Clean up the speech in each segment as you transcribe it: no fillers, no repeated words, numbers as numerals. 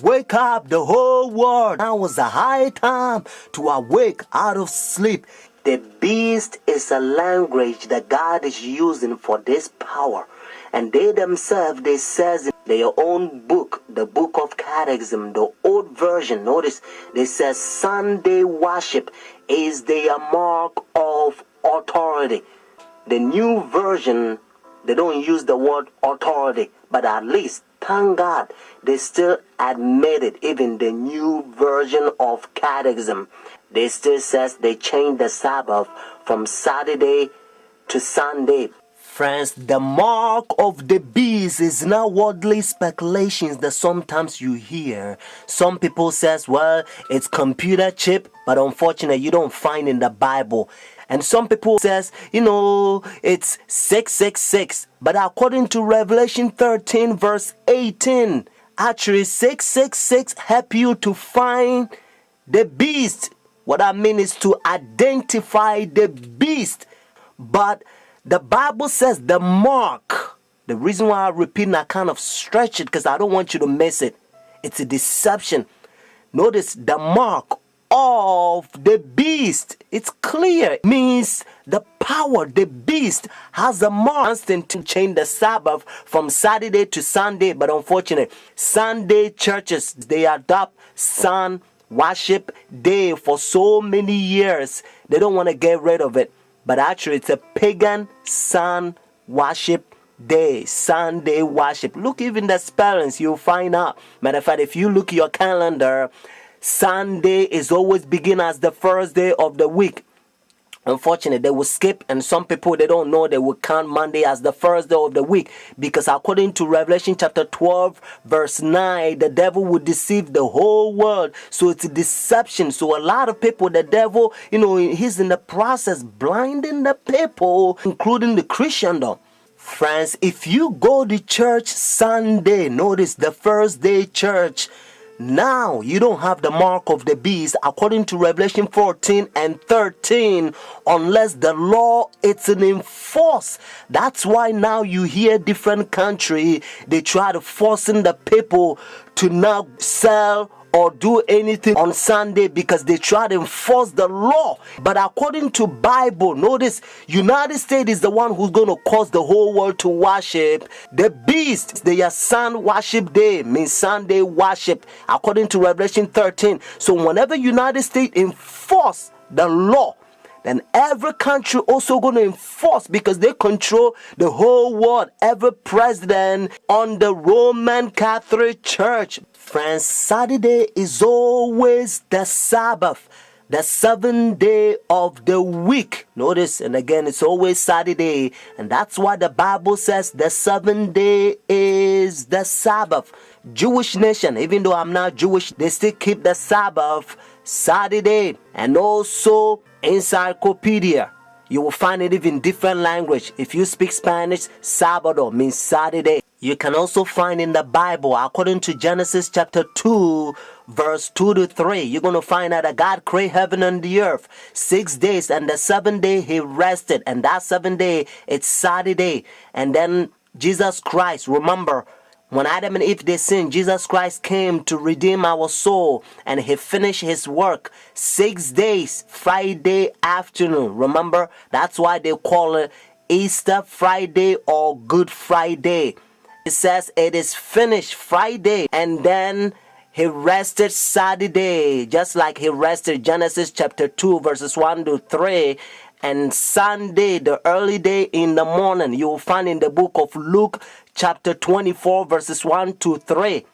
Wake up the whole world. Now was a high time to awake out of sleep. The beast is a language that God is using for this power. And they themselves, they says in their own book, the book of Catechism, the old version, notice, they says Sunday worship is their mark of authority. The new version, they don't use the word authority, but at least, thank God, they still admit it. Even the new version of Catechism, they still says they changed the Sabbath from Saturday to Sunday. Friends, the mark of the beast is now worldly speculations that sometimes you hear. Some people says, well, it's computer chip, but unfortunately you don't find in the Bible. And some people says, it's 666. But according to Revelation 13 verse 18, actually 666 help you to find the beast. What I mean is to identify the beast. But the Bible says the mark. The reason why I repeat and I kind of stretch it because I don't want you to miss it. It's a deception. Notice the mark of the beast. It's clear. It means the power. The beast has a mark. Constantine changed the Sabbath from Saturday to Sunday. But unfortunately, Sunday churches, they adopt sun worship day for so many years. They don't want to get rid of it. But actually, it's a pagan sun worship day, Sunday worship. Look, even the spellings, you'll find out. Matter of fact, if you look at your calendar, Sunday is always begin as the first day of the week. Unfortunately, they will skip, and some people, they don't know, they will count Monday as the first day of the week, because according to Revelation chapter 12 verse 9, the devil will deceive the whole world. So it's a deception. So a lot of people, the devil, he's in the process blinding the people, including the Christendom. Friends, if you go to church Sunday, notice the first day church, now you don't have the mark of the beast according to Revelation 14 and 13 unless the law is enforced. That's why now you hear different country, they try to forcing the people to not sell or do anything on Sunday because they try to enforce the law. But according to Bible, notice United States is the one who's going to cause the whole world to worship the beast. Their sun worship day means Sunday worship according to Revelation 13. So whenever United States enforce the law, then every country also going to enforce because they control the whole world. Every president on the Roman Catholic Church. Friends, Saturday is always the Sabbath, the seventh day of the week. Notice, and again, it's always Saturday. And that's why the Bible says the seventh day is the Sabbath. Jewish nation, even though I'm not Jewish, they still keep the Sabbath Saturday. And also encyclopedia, you will find it even different language. If you speak Spanish, Sábado means Saturday. You can also find in the Bible, according to Genesis chapter 2, verse 2 to 3, you're going to find out that God created heaven and the earth 6 days, and the seventh day he rested, and that seventh day, it's Saturday. And then Jesus Christ, remember, when Adam and Eve, they sinned, Jesus Christ came to redeem our soul, and he finished his work 6 days, Friday afternoon. Remember, that's why they call it Easter Friday or Good Friday. It says it is finished Friday, and then he rested Saturday, just like he rested Genesis chapter 2 verses 1 to 3. And Sunday, the early day in the morning, you will find in the book of Luke chapter 24 verses 1 to 3.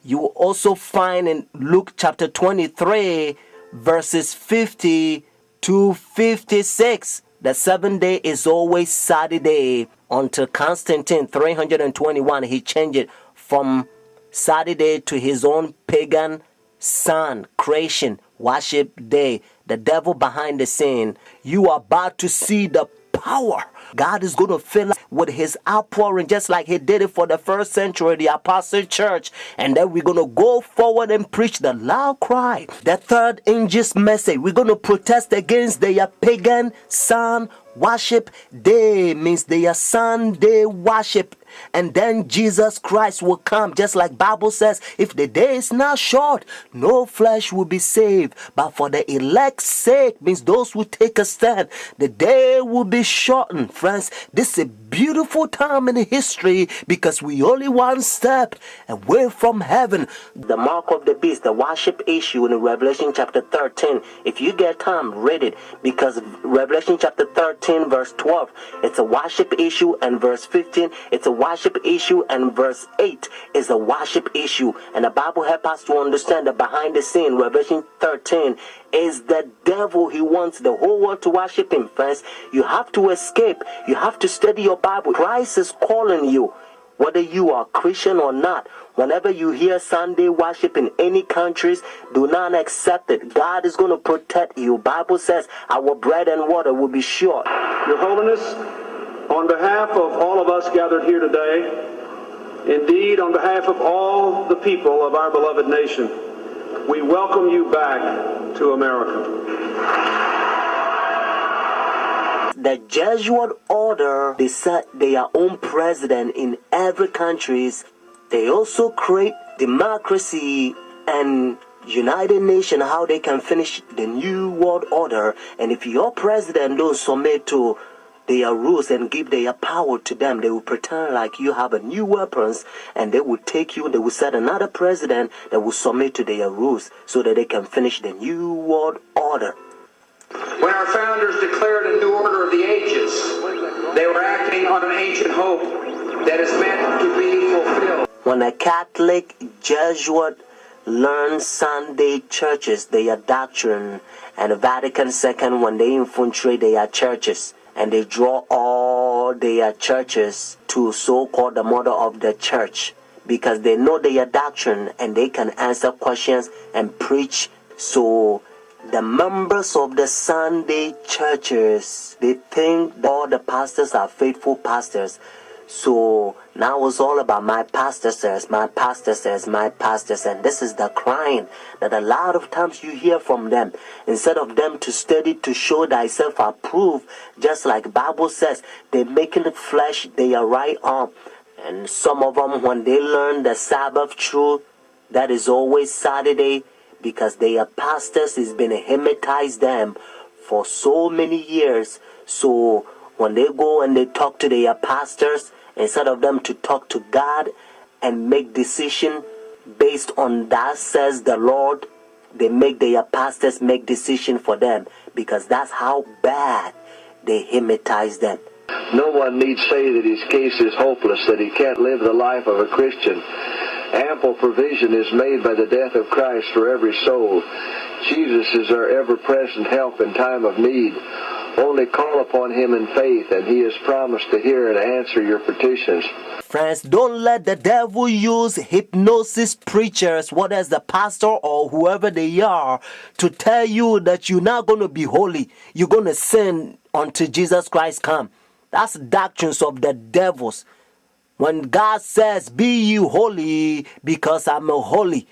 You will also find in Luke chapter 23 verses 50 to 56. The seventh day is always Saturday until Constantine 321. He changed it from Saturday to his own pagan sun creation worship day. The devil behind the scene. You are about to see the power. God is going to fill up with his outpouring just like he did it for the first century, the Apostle Church. And then we're going to go forward and preach the loud cry. The third angel's message. We're going to protest against their pagan sun worship day. Means their Sunday worship. and then Jesus Christ will come. Just like Bible says, if the day is not short, no flesh will be saved. But for the elect's sake, means those who take a stand, the day will be shortened. Friends, this is a beautiful time in history because we only one step away from heaven. The mark of the beast, the worship issue in Revelation chapter 13. If you get time, read it, because Revelation chapter 13 verse 12, it's a worship issue, and verse 15, it's a worship issue, and verse 8 is a worship issue. And the Bible helps us to understand that behind the scene, Revelation 13 is the devil. He wants the whole world to worship him. Friends, you have to escape. You have to study your Bible. Christ is calling you, whether you are Christian or not. Whenever you hear Sunday worship in any countries, do not accept it. God is going to protect you. Bible says our bread and water will be sure. Your Holiness, on behalf of all of us gathered here today, indeed on behalf of all the people of our beloved nation, we welcome you back to America. The Jesuit order, they set their own president in every country. They also create democracy and United Nations, how they can finish the new world order. And if your president don't submit to their rules and give their power to them, they will pretend like you have a new weapons, and they will take you, they will set another president that will submit to their rules so that they can finish the new world order. When our founders declared a new order of the ages, they were acting on an ancient hope that is meant to be fulfilled. When a Catholic Jesuit learn Sunday churches, their doctrine, and the Vatican II, when they infiltrate their churches, and they draw all their churches to so-called the mother of the church, because they know their doctrine and they can answer questions and preach. So the members of the Sunday churches, they think that all the pastors are faithful pastors. So now it's all about my pastor says, my pastor says, my pastor says. And this is the crying that a lot of times you hear from them. Instead of them to study to show thyself approved, just like Bible says, they're making the flesh their right arm. And some of them, when they learn the Sabbath truth, that is always Saturday, because their pastors has been hypnotized them for so many years. So when they go and they talk to their pastors, instead of them to talk to God and make decision based on that says the Lord, they make their pastors make decision for them, because that's how bad they hypnotize them. No one need say that his case is hopeless, that he can't live the life of a Christian. Ample provision is made by the death of Christ for every soul. Jesus is our ever-present help in time of need. Only call upon him in faith, and he has promised to hear and answer your petitions. Friends, don't let the devil use hypnosis preachers, whether it's the pastor or whoever they are, to tell you that you're not going to be holy. You're going to sin until Jesus Christ comes. That's doctrines of the devils. When God says, be you holy because I'm holy.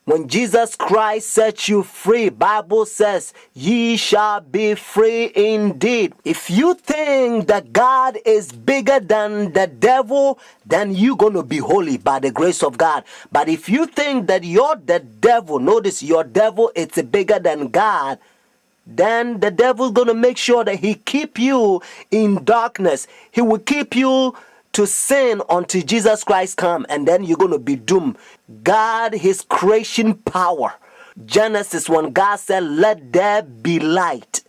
When Jesus Christ sets you free, Bible says, ye shall be free indeed. If you think that God is bigger than the devil, then you're going to be holy by the grace of God. But if you think that you're the devil, notice your devil is bigger than God, then the devil's going to make sure that he keep you in darkness. He will keep you to sin until Jesus Christ come, and then you're going to be doomed. God, his creation power. Genesis, when God said, let there be light,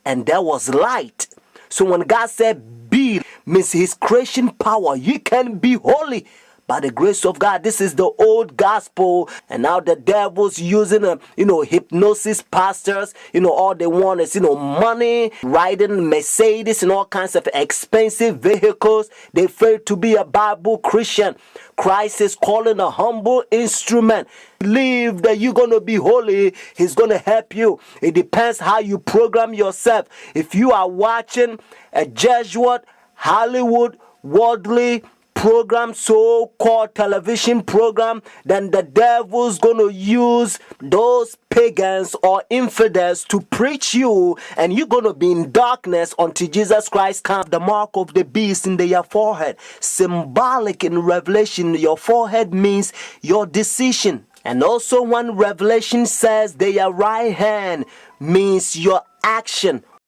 and there was light. So when God said be, means his creation power. You can be holy by the grace of God. This is the old gospel, and now the devil's using hypnosis pastors. All they want is money, riding Mercedes and all kinds of expensive vehicles. They fail to be a Bible Christian. Christ is calling a humble instrument. Believe that you're going to be holy. He's going to help you. It depends how you program yourself. If you are watching a Jesuit, Hollywood, worldly program, so-called television program, then the devil's gonna use those pagans or infidels to preach you, and you're gonna be in darkness until Jesus Christ comes. The mark of the beast in your forehead, symbolic in Revelation. Your forehead means your decision. And also when Revelation says their right hand means your action.